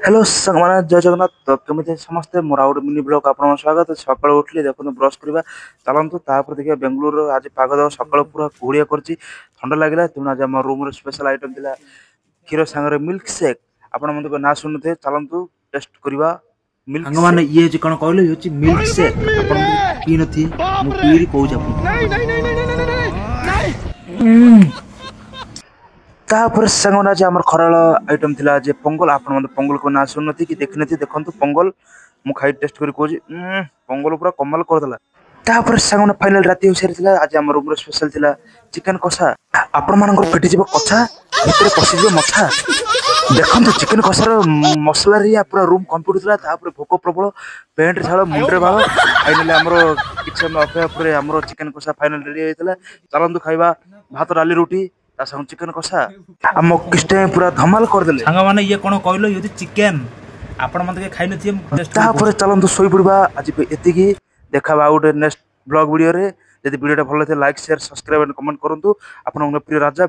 Hello साଙ୍ଗମାନେ ଜୟ ଜଗନ୍ନାଥ। ତ କେମିତି ସମସ୍ତେ ମୋର ଆଉ ଗୋଟେ ମିନି ବ୍ଲଗ ଆପଣଙ୍କ ସ୍ୱାଗତ। ସକାଳୁ ଉଠିଲି ଦେଖନ୍ତୁ ବ୍ରଶ କରିବା ଚାଲନ୍ତୁ ତାପରେ ଦେଖିବା ବେଙ୍ଗଲୁରୁର ଆଜି ପାଗ ଦେବ ସକାଳୁ ପୁରା କୁହୁଡ଼ିଆ କରିଛି ଥଣ୍ଡା ଲାଗିଲା ତେଣୁ ଆଜି ଆମ ରୁମରେ ସ୍ପେଶାଲ ଆଇଟମ ଥିଲା କ୍ଷୀର ସାଙ୍ଗରେ ମିଲ୍କ ସେକ୍। ଆପଣ ମୋତେ ନାଁ ଶୁଣୁଥିବେ ଚାଲନ୍ତୁ ଟେଷ୍ଟ କରିବା ମିଲ୍କ ସାଙ୍ଗମାନେ ସେକ୍। ଇଏ ହେଉଛି କ'ଣ କହିଲେ ଇଏ ହେଉଛି ମିଲ୍କ ସେକ୍। ଆପଣ ପିଇ ନଥିବେ ମୁଁ ପିଇରି କହୁଛି ଆପଣଙ୍କୁ। ତାପରେ ସାଙ୍ଗମାନେ ଆଜି ଆମର ଖରାଳ ଆଇଟମ ଥିଲା ଯେ ପୋଙ୍ଗଲ। ଆପଣ ମୋତେ ପୋଙ୍ଗଲକୁ ନାଁ ଶୁଣୁନଥିବେ କି ଦେଖିନଥିବେ ଦେଖନ୍ତୁ ପୋଙ୍ଗଲ ମୁଁ ଖାଇ ଟେଷ୍ଟ କରି କହୁଛି ପୋଙ୍ଗଲ ପୁରା କମାଲ କରିଦେଲା। ତାପରେ ସାଙ୍ଗମାନେ ଫାଇନାଲ ରାତି ହୋଇସାରିଥିଲା ଆଜି ଆମ ରୁମରେ ସ୍ପେଶାଲ ଥିଲା ଚିକେନ କଷା। ଆପଣମାନଙ୍କର ଫିଟିଯିବ କଛା ଭିତରେ ପଶିଯିବ ମଛା। ଦେଖନ୍ତୁ ଚିକେନ କଷାର ମସଲାରେ ପୁରା ରୁମ କମ୍ପ୍ଲିଟ ଥିଲା। ତାପରେ ଭୋକ ପ୍ରବଳ ପ୍ୟାଣ୍ଟରେ ଝାଳ ମୁଣ୍ଡରେ ବାଳ। ଫାଇନାଲି ଆମର କିଛି ସମୟ ଅପେକ୍ଷା ପରେ ଆମର ଚିକେନ କଷା ଫାଇନାଲ ରେଡି ହେଇଥିଲା। ଚାଲନ୍ତୁ ଖାଇବା ଭାତ ଡାଲି ରୁଟି ତା ସାଙ୍ଗେ ଚିକେନ କଷା ଆମ କିଷ୍ଟେ ପୁରା ଧମାଲ କରିଦେଲେ। ସାଙ୍ଗମାନେ ଇଏ କ'ଣ କହିଲେ ଇଏ ହେଉଛି ଚିକେନ। ଆପଣ ମୋତେ ଖାଇ ନଥିବେ ମୁଁ ଟେଷ୍ଟ କରି ତାପରେ କହୁଛି। ଚାଲନ୍ତୁ ଶୋଇପଡ଼ିବା ଆଜି ଏତିକି। ଦେଖାବା ଆଉ ଗୋଟେ ନେକ୍ସଟ ବ୍ଲଗ ଭିଡ଼ିଓରେ। ଯଦି ଭିଡ଼ିଓଟା ଭଲ ଲାଗିଥିଲା ଲାଇକ୍ ସେୟାର ସବସ୍କ୍ରାଇବ କମେଣ୍ଟ କରନ୍ତୁ। ଆପଣଙ୍କ ପ୍ରିୟ ରାଜା।